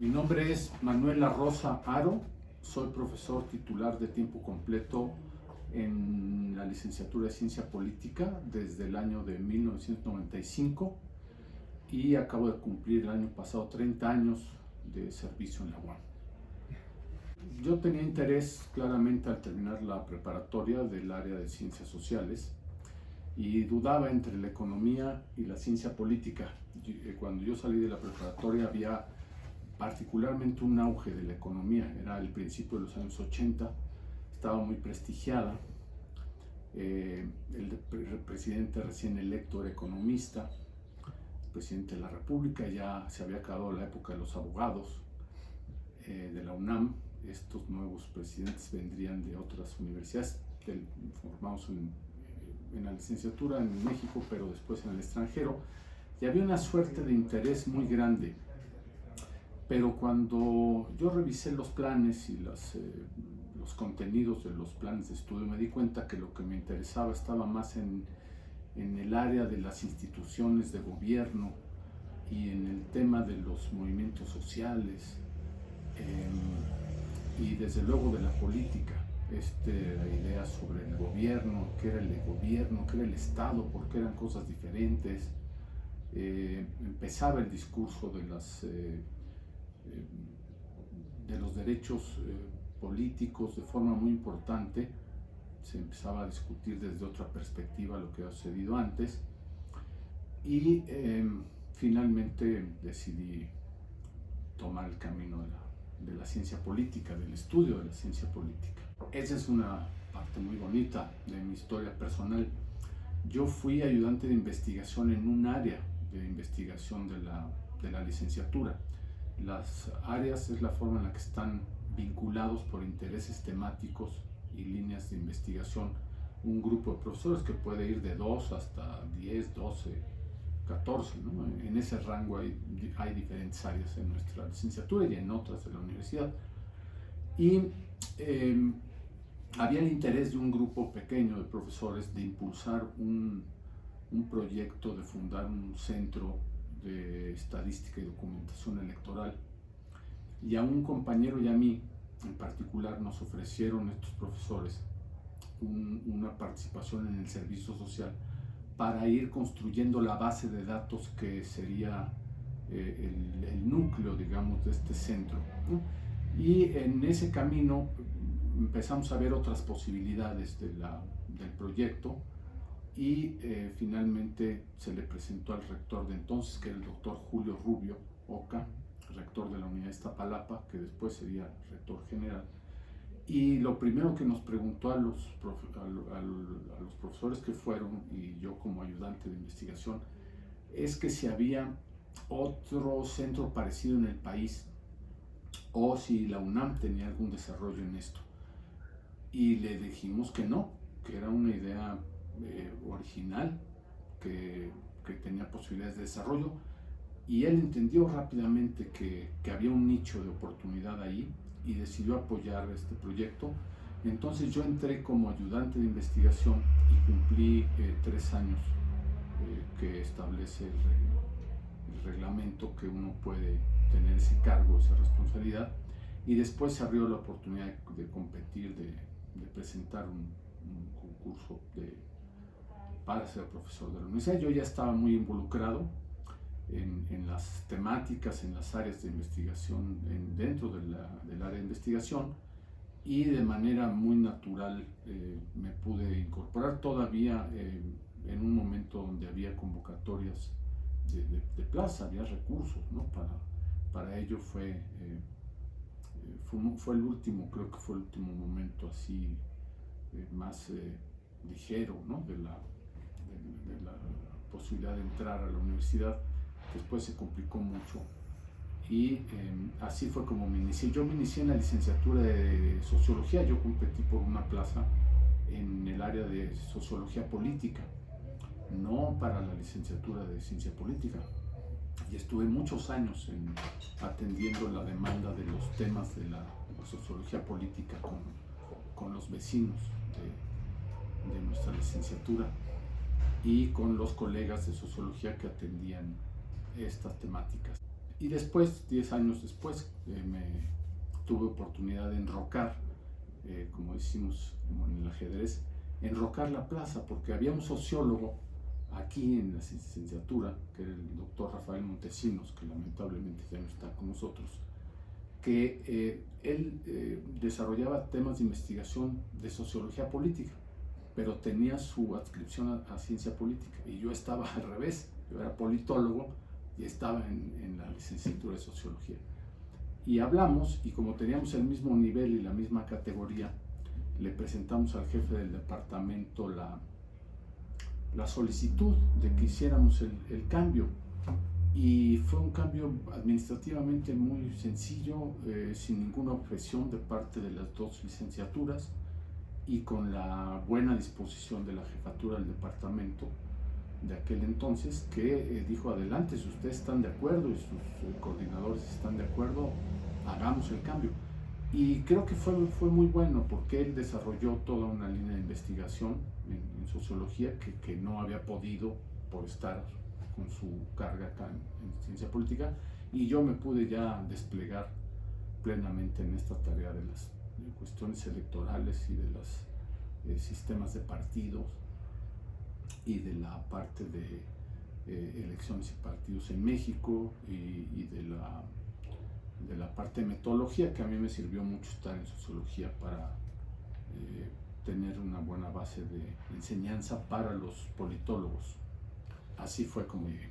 Mi nombre es Manuel La Rosa Haro, soy profesor titular de tiempo completo en la licenciatura de Ciencia Política desde el año de 1995 y acabo de cumplir el año pasado 30 años de servicio en la UAM. Yo tenía interés claramente al terminar la preparatoria del área de Ciencias Sociales y dudaba entre la economía y la ciencia política. Cuando yo salí de la preparatoria había particularmente un auge de la economía, era el principio de los años 80, estaba muy prestigiada, el presidente recién electo era economista, el presidente de la República, ya se había acabado la época de los abogados de la UNAM, estos nuevos presidentes vendrían de otras universidades, formados en la licenciatura en México, pero después en el extranjero, y había una suerte de interés muy grande. Pero cuando yo revisé los planes y los contenidos de los planes de estudio, me di cuenta que lo que me interesaba estaba más en el área de las instituciones de gobierno y en el tema de los movimientos sociales y desde luego de la política. La idea sobre el gobierno, qué era el gobierno, qué era el Estado, por qué eran cosas diferentes. Empezaba el discurso de los derechos políticos de forma muy importante, se empezaba a discutir desde otra perspectiva lo que había sucedido antes y finalmente decidí tomar el camino de la ciencia política, del estudio de la ciencia política. Esa es una parte muy bonita de mi historia personal. Yo fui ayudante de investigación en un área de investigación de la licenciatura. Las áreas es la forma en la que están vinculados por intereses temáticos y líneas de investigación un grupo de profesores que puede ir de 2 hasta 10, 12, 14, ¿no? En ese rango hay diferentes áreas en nuestra licenciatura y en otras de la universidad. Y había el interés de un grupo pequeño de profesores de impulsar un proyecto de fundar un centro de estadística y documentación electoral, y a un compañero y a mí en particular nos ofrecieron estos profesores una participación en el servicio social para ir construyendo la base de datos que sería el núcleo, digamos, de este centro, ¿no? Y en ese camino empezamos a ver otras posibilidades del proyecto y finalmente se le presentó al rector de entonces, que era el doctor Julio Rubio Oca, rector de la Unidad de Iztapalapa, que después sería rector general. Y lo primero que nos preguntó a los profesores que fueron, y yo como ayudante de investigación, es que si había otro centro parecido en el país o si la UNAM tenía algún desarrollo en esto. Y le dijimos que no, que era una idea original, que tenía posibilidades de desarrollo, y él entendió rápidamente que había un nicho de oportunidad ahí y decidió apoyar este proyecto. Entonces yo entré como ayudante de investigación y cumplí 3 años que establece el reglamento que uno puede tener ese cargo, esa responsabilidad, y después se abrió la oportunidad de competir, de presentar un concurso para ser profesor de la universidad. Yo ya estaba muy involucrado en las temáticas, en las áreas de investigación, dentro del área de investigación, y de manera muy natural me pude incorporar todavía en un momento donde había convocatorias de plaza, había recursos, ¿no? Para ello fue el último, creo que fue el último momento así más ligero, ¿no? de la posibilidad de entrar a la universidad. Después se complicó mucho y así fue como me inicié. Yo me inicié en la licenciatura de Sociología, yo competí por una plaza en el área de Sociología Política, no para la licenciatura de Ciencia Política, y estuve muchos años atendiendo la demanda de los temas de la sociología política con los vecinos de nuestra licenciatura y con los colegas de sociología que atendían estas temáticas. Y después, 10 años después, me tuve oportunidad de enrocar, como decimos como en el ajedrez, enrocar la plaza, porque había un sociólogo aquí en la licenciatura, que era el doctor Rafael Montesinos, que lamentablemente ya no está con nosotros, que él desarrollaba temas de investigación de sociología política, pero tenía su adscripción a ciencia política, y yo estaba al revés, yo era politólogo y estaba en la licenciatura de sociología. Y hablamos, y como teníamos el mismo nivel y la misma categoría, le presentamos al jefe del departamento la solicitud de que hiciéramos el cambio. Y fue un cambio administrativamente muy sencillo, sin ninguna objeción de parte de las dos licenciaturas y con la buena disposición de la jefatura del departamento de aquel entonces, que dijo: adelante, si ustedes están de acuerdo y sus coordinadores están de acuerdo, hagamos el cambio. Y creo que fue muy bueno, porque él desarrolló toda una línea de investigación en sociología que no había podido por estar con su carga acá en ciencia política, y yo me pude ya desplegar plenamente en esta tarea de las cuestiones electorales y de los sistemas de partidos y de la parte de elecciones y partidos en México, y de la parte de metodología, que a mí me sirvió mucho estar en sociología para tener una buena base de enseñanza para los politólogos. Así fue como llegué.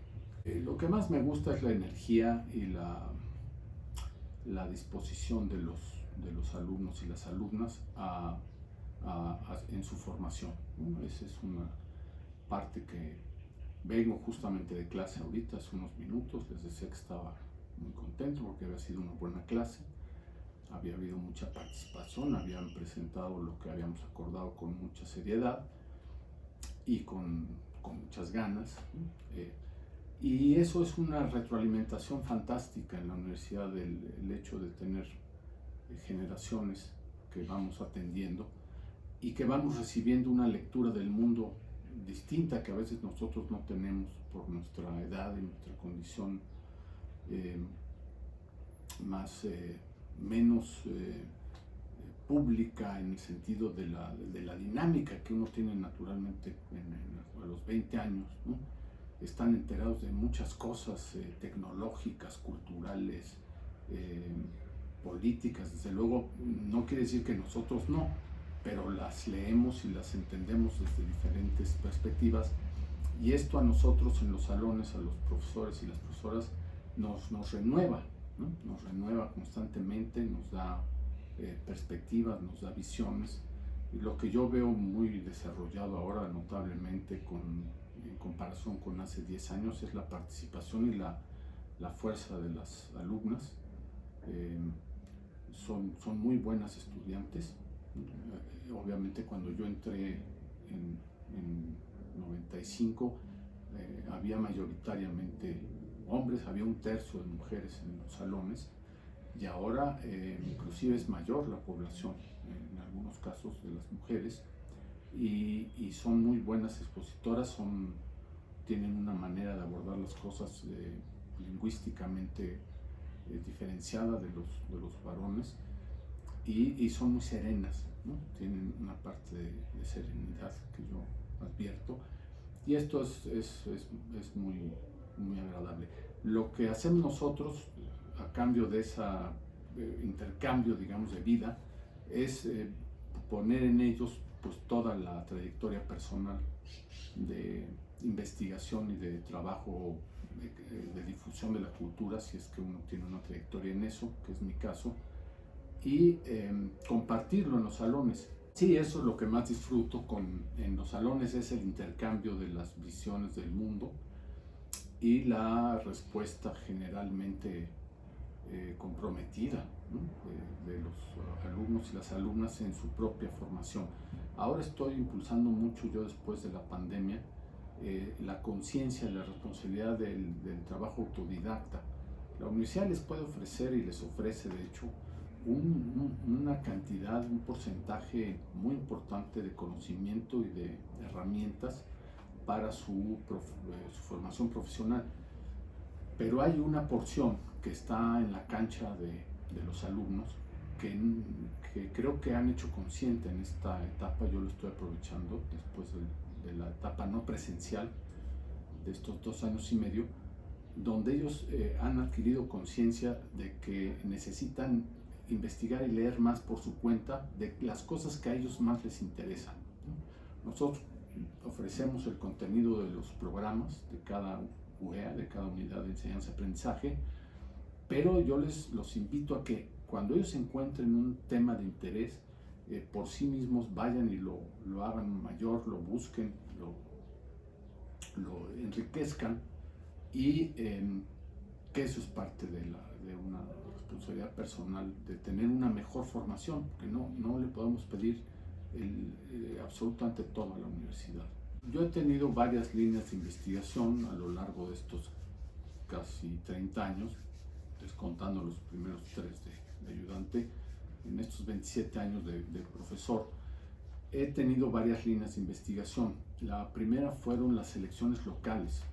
Lo que más me gusta es la energía y la disposición de los alumnos y las alumnas en su formación. Esa es una parte que vengo justamente de clase ahorita, hace unos minutos. Les decía que estaba muy contento porque había sido una buena clase, había habido mucha participación, habían presentado lo que habíamos acordado con mucha seriedad y con muchas ganas, y eso es una retroalimentación fantástica en la universidad, el hecho de tener generaciones que vamos atendiendo y que vamos recibiendo una lectura del mundo distinta, que a veces nosotros no tenemos por nuestra edad y nuestra condición menos pública, en el sentido de la dinámica que uno tiene naturalmente a los 20 años, ¿no? Están enterados de muchas cosas tecnológicas, culturales, políticas. Desde luego, no quiere decir que nosotros no, pero las leemos y las entendemos desde diferentes perspectivas, y esto a nosotros en los salones, a los profesores y las profesoras, nos renueva, ¿no? Nos renueva constantemente, nos da perspectivas, nos da visiones. Y lo que yo veo muy desarrollado ahora notablemente en comparación con hace 10 años es la participación y la fuerza de las alumnas. Son muy buenas estudiantes. Obviamente cuando yo entré en 95 había mayoritariamente hombres, había un tercio de mujeres en los salones, y ahora inclusive es mayor la población en algunos casos de las mujeres, y son muy buenas expositoras, tienen una manera de abordar las cosas lingüísticamente diferenciada de los varones, y son muy serenas, ¿no? Tienen una parte de serenidad que yo advierto, y esto es muy, muy agradable. Lo que hacemos nosotros a cambio de ese intercambio, digamos, de vida, es poner en ellos pues toda la trayectoria personal de investigación y de trabajo de difusión de la cultura, si es que uno tiene una trayectoria en eso, que es mi caso, y compartirlo en los salones. Sí, eso es lo que más disfruto en los salones, es el intercambio de las visiones del mundo y la respuesta generalmente comprometida, ¿no? de los alumnos y las alumnas en su propia formación. Ahora estoy impulsando mucho, yo después de la pandemia, la conciencia, la responsabilidad del trabajo autodidacta. La universidad les puede ofrecer y les ofrece, de hecho, una cantidad, un porcentaje muy importante de conocimiento y de herramientas para su formación profesional. pero hay una porción que está en la cancha de los alumnos que creo que han hecho consciente en esta etapa. Yo lo estoy aprovechando después de la etapa no presencial de estos 2 años y medio, donde ellos han adquirido conciencia de que necesitan investigar y leer más por su cuenta de las cosas que a ellos más les interesan. Nosotros ofrecemos el contenido de los programas de cada UEA, de cada unidad de enseñanza-aprendizaje, pero yo los invito a que cuando ellos encuentren un tema de interés, por sí mismos vayan y lo hagan mayor, lo busquen, lo enriquezcan, y que eso es parte de una responsabilidad personal, de tener una mejor formación, porque no le podemos pedir absolutamente todo a la universidad. Yo he tenido varias líneas de investigación a lo largo de estos casi 30 años, descontando los primeros 3 de ayudante. En estos 27 años de profesor he tenido varias líneas de investigación. La primera fueron las elecciones locales.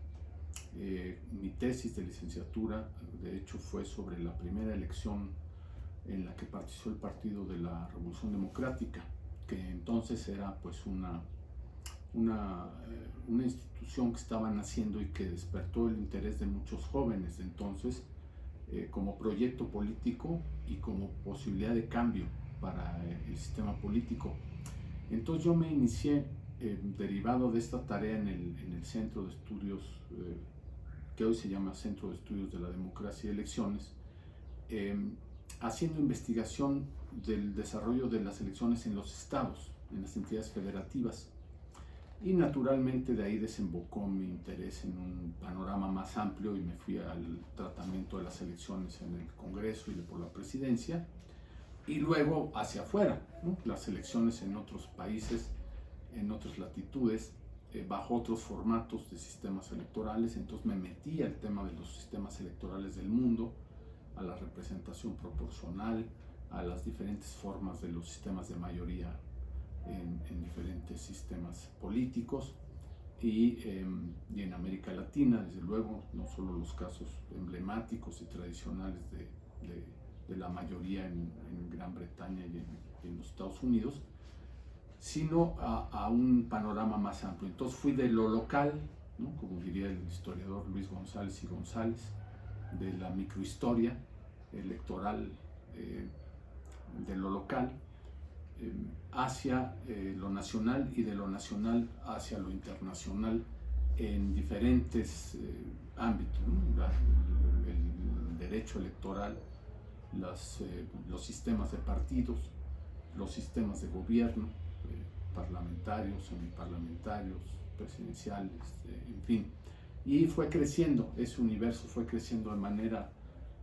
Mi tesis de licenciatura, de hecho, fue sobre la primera elección en la que participó el Partido de la Revolución Democrática, que entonces era pues una institución que estaba naciendo y que despertó el interés de muchos jóvenes de entonces, como proyecto político y como posibilidad de cambio para el sistema político. Entonces yo me inicié, derivado de esta tarea, en el Centro de Estudios, que hoy se llama Centro de Estudios de la Democracia y Elecciones, haciendo investigación del desarrollo de las elecciones en los estados, en las entidades federativas. Y naturalmente de ahí desembocó mi interés en un panorama más amplio y me fui al tratamiento de las elecciones en el Congreso y por la presidencia, y luego hacia afuera, ¿no? Las elecciones en otros países, en otras latitudes, bajo otros formatos de sistemas electorales. Entonces me metí al tema de los sistemas electorales del mundo, a la representación proporcional, a las diferentes formas de los sistemas de mayoría en diferentes sistemas políticos, y en América Latina, desde luego, no solo los casos emblemáticos y tradicionales de la mayoría en Gran Bretaña y en los Estados Unidos, sino a un panorama más amplio. Entonces fui de lo local, ¿no?, como diría el historiador Luis González y González, de la microhistoria electoral, de lo local, hacia lo nacional, y de lo nacional hacia lo internacional en diferentes ámbitos, ¿no? El derecho electoral, los sistemas de partidos, los sistemas de gobierno, parlamentarios, semiparlamentarios, presidenciales, en fin. Y fue creciendo, ese universo fue creciendo de manera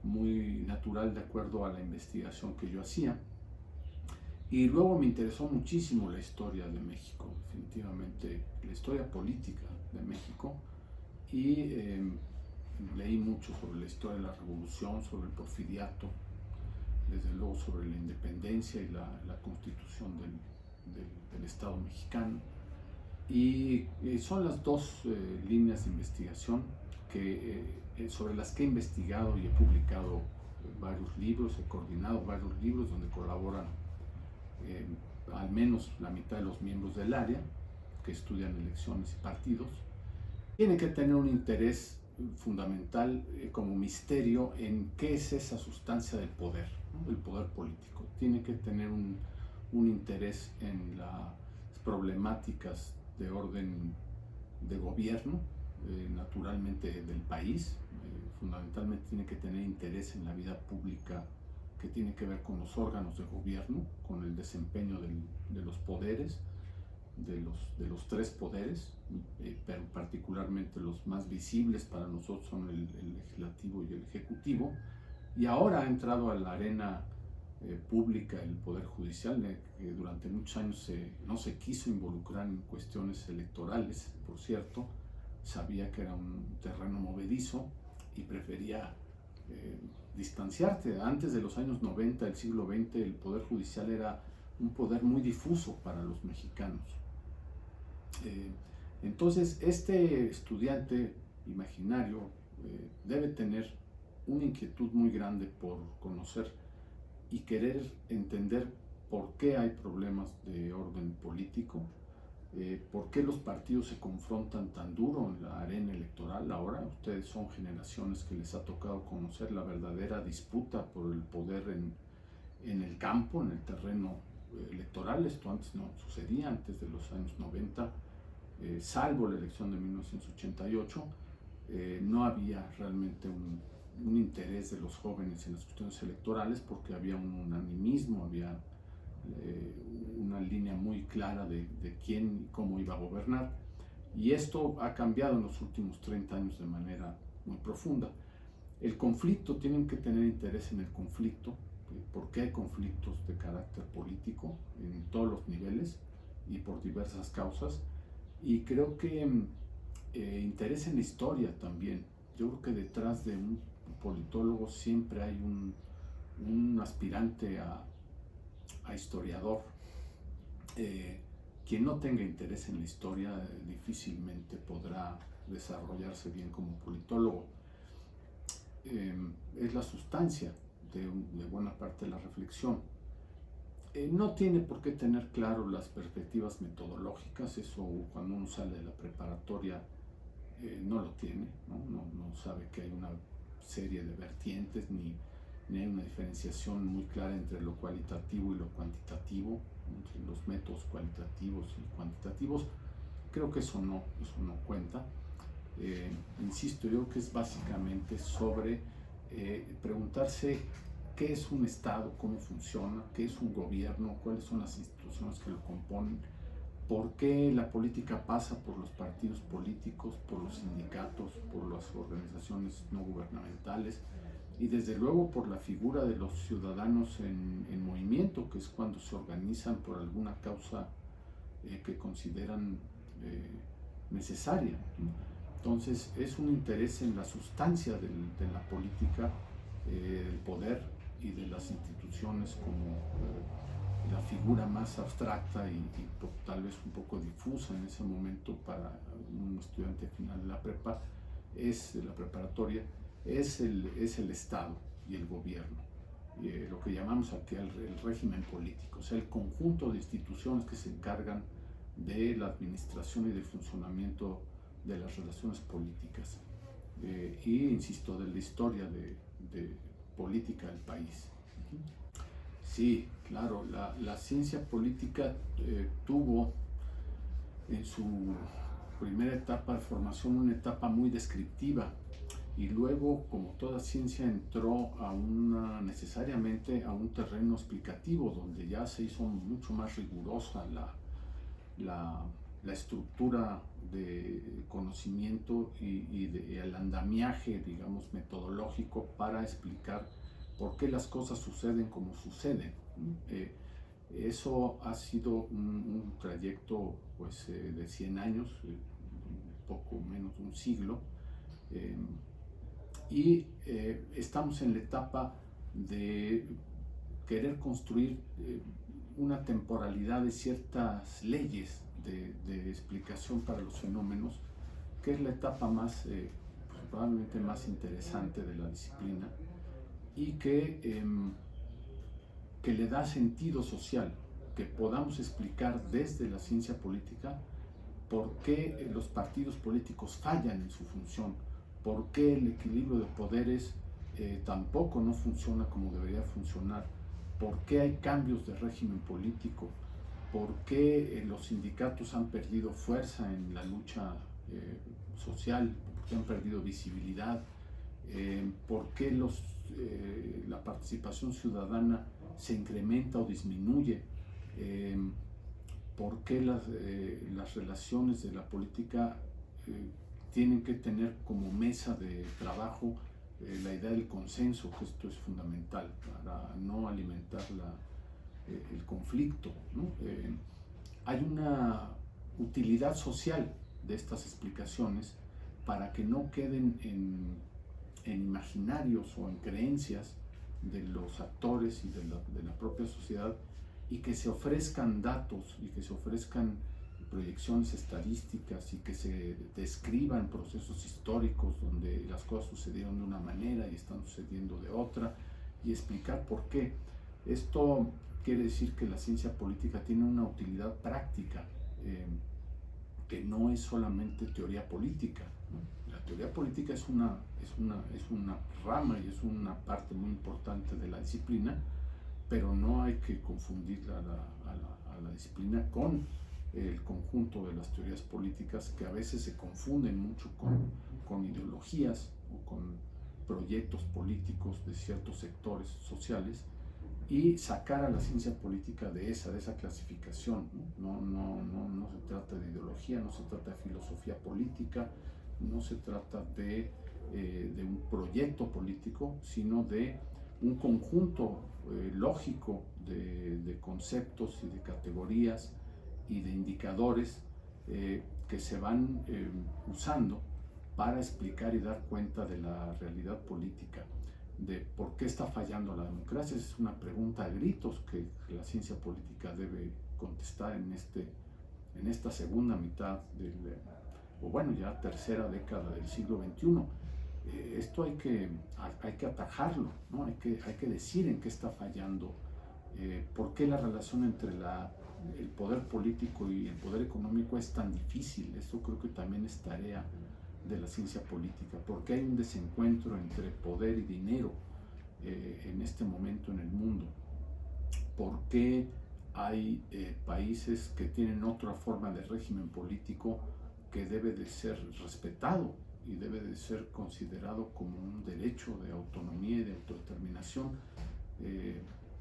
muy natural de acuerdo a la investigación que yo hacía. Y luego me interesó muchísimo la historia de México, definitivamente la historia política de México, y leí mucho sobre la historia de la revolución, sobre el porfiriato, desde luego sobre la independencia y la constitución del Estado mexicano. Y son las dos líneas de investigación sobre las que he investigado y he publicado varios libros, he coordinado varios libros donde colaboran al menos la mitad de los miembros del área que estudian elecciones y partidos. Tiene que tener un interés fundamental, como misterio, en qué es esa sustancia del poder, ¿no?, del poder político. Tiene que tener un interés en las problemáticas de orden de gobierno, naturalmente del país. Fundamentalmente tiene que tener interés en la vida pública que tiene que ver con los órganos de gobierno, con el desempeño de los poderes, de los tres poderes, pero particularmente los más visibles para nosotros son el legislativo y el ejecutivo. Y ahora ha entrado a la arena pública el Poder Judicial, que durante muchos años no se quiso involucrar en cuestiones electorales, por cierto. Sabía que era un terreno movedizo y prefería distanciarte. Antes de los años 90 del siglo XX, el Poder Judicial era un poder muy difuso para los mexicanos. Entonces, este estudiante imaginario, debe tener una inquietud muy grande por conocer y querer entender por qué hay problemas de orden político, por qué los partidos se confrontan tan duro en la arena electoral ahora. Ustedes son generaciones que les ha tocado conocer la verdadera disputa por el poder en el campo, en el terreno electoral. Esto antes no sucedía, antes de los años 90, salvo la elección de 1988, no había realmente un interés de los jóvenes en las cuestiones electorales, porque había un unanimismo, había una línea muy clara de quién y cómo iba a gobernar, y esto ha cambiado en los últimos 30 años de manera muy profunda. El conflicto, tienen que tener interés en el conflicto, porque hay conflictos de carácter político en todos los niveles y por diversas causas, y creo que interés en la historia también. Yo creo que detrás de un politólogo siempre hay un aspirante a historiador. Quien no tenga interés en la historia difícilmente podrá desarrollarse bien como politólogo. Es la sustancia de buena parte de la reflexión. No tiene por qué tener claro las perspectivas metodológicas, eso cuando uno sale de la preparatoria no lo tiene, no sabe que hay una serie de vertientes, ni hay una diferenciación muy clara entre lo cualitativo y lo cuantitativo, entre los métodos cualitativos y cuantitativos. Creo que eso no cuenta. Insisto, yo creo que es básicamente sobre preguntarse qué es un Estado, cómo funciona, qué es un gobierno, cuáles son las instituciones que lo componen, por qué la política pasa por los partidos políticos, por los sindicatos, por las organizaciones no gubernamentales, y desde luego por la figura de los ciudadanos en movimiento, que es cuando se organizan por alguna causa que consideran necesaria. Entonces es un interés en la sustancia de la política, del poder y de las instituciones como la figura más abstracta y tal vez un poco difusa en ese momento para un estudiante final de la prepa, de la preparatoria, es el Estado y el gobierno, lo que llamamos aquí el régimen político, o sea, el conjunto de instituciones que se encargan de la administración y del funcionamiento de las relaciones políticas, y insisto, de la historia de política del país. Sí, claro, la ciencia política tuvo en su primera etapa de formación una etapa muy descriptiva, y luego, como toda ciencia, entró necesariamente a un terreno explicativo, donde ya se hizo mucho más rigurosa la estructura de conocimiento y el andamiaje, digamos, metodológico para explicar por qué las cosas suceden como suceden. Eso ha sido un trayecto pues, de 100 años, un poco menos de un siglo, y estamos en la etapa de querer construir una temporalidad de ciertas leyes de explicación para los fenómenos, que es la etapa más, probablemente más interesante de la disciplina, y que le da sentido social, que podamos explicar desde la ciencia política por qué los partidos políticos fallan en su función, por qué el equilibrio de poderes tampoco no funciona como debería funcionar, por qué hay cambios de régimen político, por qué los sindicatos han perdido fuerza en la lucha social, por qué han perdido visibilidad, por qué la participación ciudadana se incrementa o disminuye, por qué las relaciones de la política tienen que tener como mesa de trabajo la idea del consenso, que esto es fundamental para no alimentar el conflicto, ¿no? Hay una utilidad social de estas explicaciones para que no queden en imaginarios o en creencias de los actores y de la propia sociedad, y que se ofrezcan datos y que se ofrezcan proyecciones estadísticas y que se describan procesos históricos donde las cosas sucedieron de una manera y están sucediendo de otra, y explicar por qué. Esto quiere decir que la ciencia política tiene una utilidad práctica, que no es solamente teoría política, ¿no? La teoría política es una rama y es una parte muy importante de la disciplina, pero no hay que confundir a la disciplina con el conjunto de las teorías políticas, que a veces se confunden mucho con ideologías o con proyectos políticos de ciertos sectores sociales, y sacar a la ciencia política de esa clasificación, ¿no? No se trata de ideología, no se trata de filosofía política, no se trata de un proyecto político, sino de un conjunto lógico de conceptos y de categorías y de indicadores que se van usando para explicar y dar cuenta de la realidad política, de por qué está fallando la democracia. Es una pregunta a gritos que la ciencia política debe contestar en esta segunda mitad o bueno, ya tercera década del siglo XXI. Esto hay que atajarlo, ¿no? Hay que decir en qué está fallando, por qué la relación entre el poder político y el poder económico es tan difícil. Esto creo que también es tarea de la ciencia política, porque hay un desencuentro entre poder y dinero en este momento en el mundo, por qué hay países que tienen otra forma de régimen político que debe de ser respetado y debe de ser considerado como un derecho de autonomía y de autodeterminación.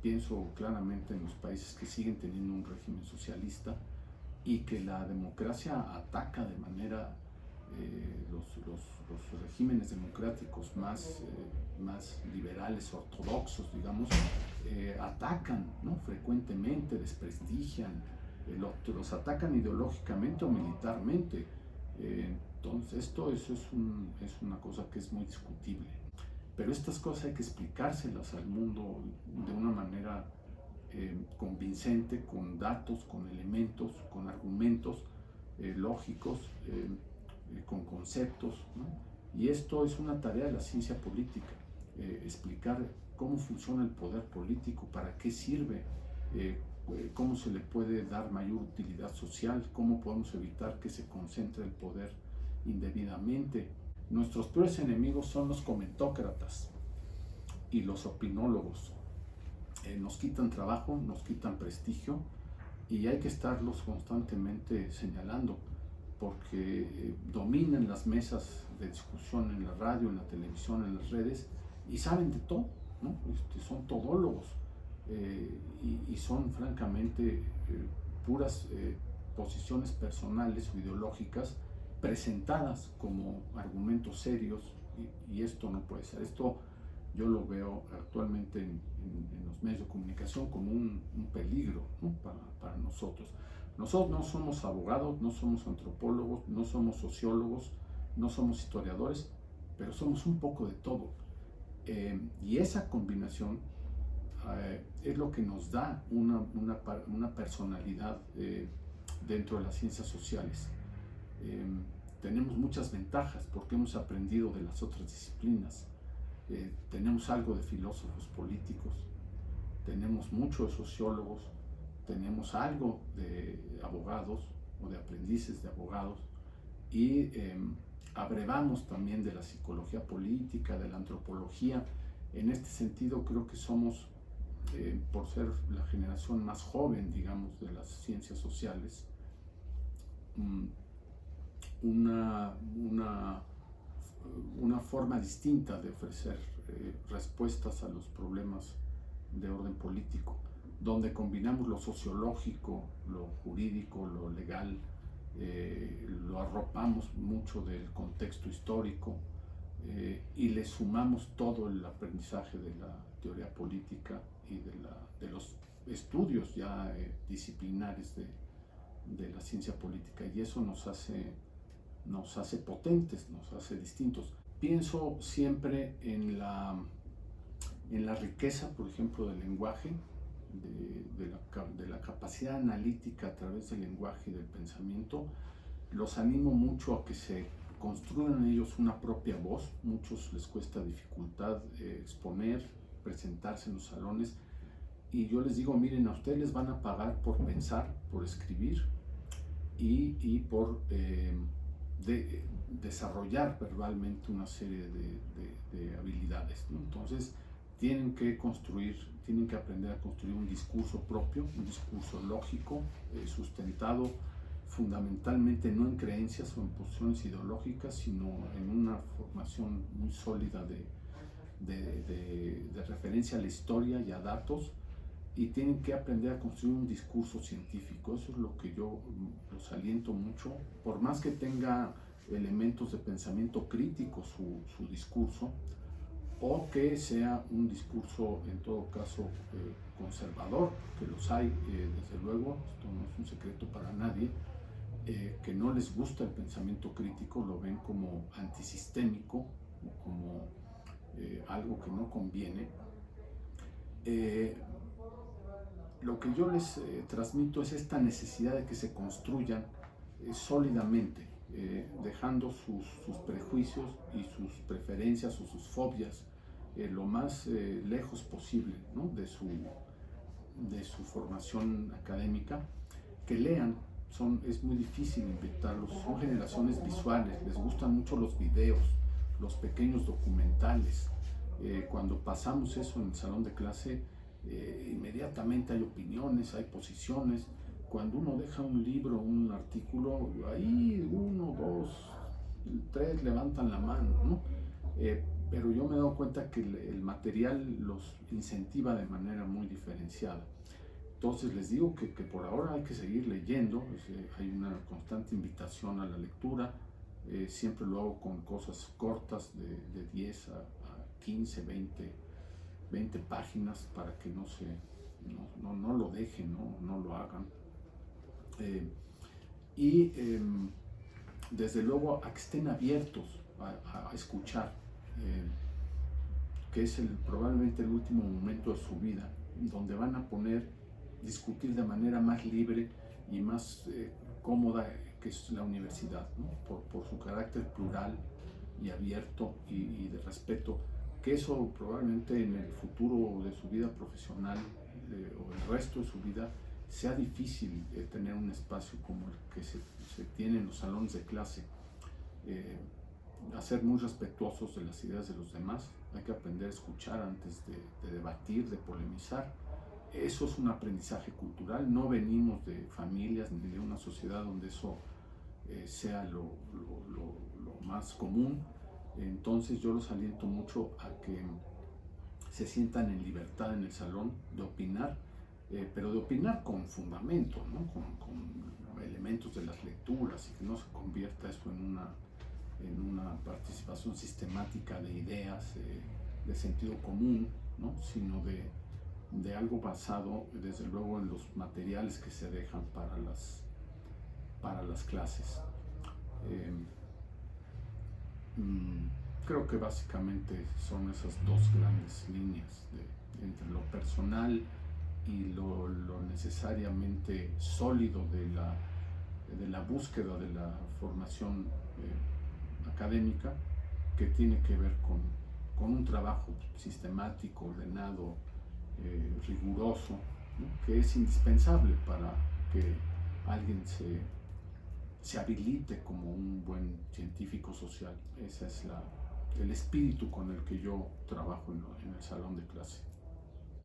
Pienso claramente en los países que siguen teniendo un régimen socialista y que la democracia ataca de manera los regímenes democráticos más liberales, ortodoxos, digamos, atacan, ¿no? Frecuentemente, desprestigian, los atacan ideológicamente o militarmente. Entonces eso es una cosa que es muy discutible. Pero estas cosas hay que explicárselas al mundo de una manera convincente, con datos, con elementos, con argumentos lógicos, con conceptos, ¿no? Y esto es una tarea de la ciencia política, explicar cómo funciona el poder político, para qué sirve, cómo se le puede dar mayor utilidad social, cómo podemos evitar que se concentre el poder indebidamente. Nuestros peores enemigos son los comentócratas y los opinólogos. Nos quitan trabajo, nos quitan prestigio, y hay que estarlos constantemente señalando, porque dominan las mesas de discusión en la radio, en la televisión, en las redes, y saben de todo, ¿no? Son todólogos, y son francamente puras posiciones personales o ideológicas presentadas como argumentos serios, y esto no puede ser. Esto yo lo veo actualmente en los medios de comunicación como un peligro, ¿no? para nosotros. Nosotros no somos abogados, no somos antropólogos, no somos sociólogos, no somos historiadores, pero somos un poco de todo. Y esa combinación es lo que nos da una personalidad dentro de las ciencias sociales. Tenemos muchas ventajas porque hemos aprendido de las otras disciplinas. Tenemos algo de filósofos políticos, tenemos mucho de sociólogos, tenemos algo de abogados o de aprendices de abogados, y abrevamos también de la psicología política, de la antropología. En este sentido creo que somos, por ser la generación más joven, digamos, de las ciencias sociales, una forma distinta de ofrecer respuestas a los problemas de orden político, donde combinamos lo sociológico, lo jurídico, lo legal, lo arropamos mucho del contexto histórico, y le sumamos todo el aprendizaje de la teoría política y de los estudios ya disciplinares de la ciencia política, y eso nos hace potentes, nos hace distintos. Pienso siempre en la riqueza, por ejemplo, del lenguaje, de la capacidad analítica a través del lenguaje y del pensamiento, los animo mucho a que se construyan ellos una propia voz. Muchos les cuesta dificultad exponer, presentarse en los salones, y yo les digo, miren, a ustedes les van a pagar por pensar, por escribir y por desarrollar verbalmente una serie de habilidades, ¿no? Entonces tienen que aprender a construir un discurso propio, un discurso lógico, sustentado fundamentalmente no en creencias o en posiciones ideológicas, sino en una formación muy sólida de referencia a la historia y a datos, y tienen que aprender a construir un discurso científico. Eso es lo que yo los aliento mucho, por más que tenga elementos de pensamiento crítico su discurso, o que sea un discurso en todo caso conservador, que los hay, desde luego, esto no es un secreto para nadie, que no les gusta el pensamiento crítico, lo ven como antisistémico, como algo que no conviene. Lo que yo les transmito es esta necesidad de que se construyan sólidamente, dejando sus prejuicios y sus preferencias o sus fobias lo más lejos posible, ¿no?, de su formación académica, que lean. Es muy difícil invitarlos, son generaciones visuales, les gustan mucho los videos, los pequeños documentales. Cuando pasamos eso en el salón de clase, inmediatamente hay opiniones, hay posiciones. Cuando uno deja un libro, un artículo, ahí 1, 2, 3 levantan la mano, ¿no? Pero yo me he dado cuenta que el material los incentiva de manera muy diferenciada. Entonces les digo que por ahora hay que seguir leyendo. Hay una constante invitación a la lectura. Siempre lo hago con cosas cortas de 10 a 15, 20 páginas, para que no lo dejen, no lo hagan. Desde luego a que estén abiertos a escuchar, que es probablemente el último momento de su vida, donde van a discutir de manera más libre y más cómoda, que es la universidad, ¿no? Por su carácter plural y abierto y de respeto, que eso probablemente en el futuro de su vida profesional o el resto de su vida sea difícil tener un espacio como el que se tiene en los salones de clase. A ser muy respetuosos de las ideas de los demás. Hay que aprender a escuchar antes de debatir, de polemizar. Eso es un aprendizaje cultural. No venimos de familias ni de una sociedad donde eso sea lo más común. Entonces yo los aliento mucho a que se sientan en libertad en el salón de opinar, pero de opinar con fundamento, ¿no? con elementos de las lecturas, y que no se convierta eso en una participación sistemática de ideas de sentido común, ¿no? Sino de algo basado desde luego en los materiales que se dejan para las clases. Creo que básicamente son esas dos grandes líneas entre lo personal y lo necesariamente sólido de la búsqueda de la formación académica, que tiene que ver con un trabajo sistemático, ordenado, riguroso, ¿no?, que es indispensable para que alguien se habilite como un buen científico social. Ese es el espíritu con el que yo trabajo en el salón de clase.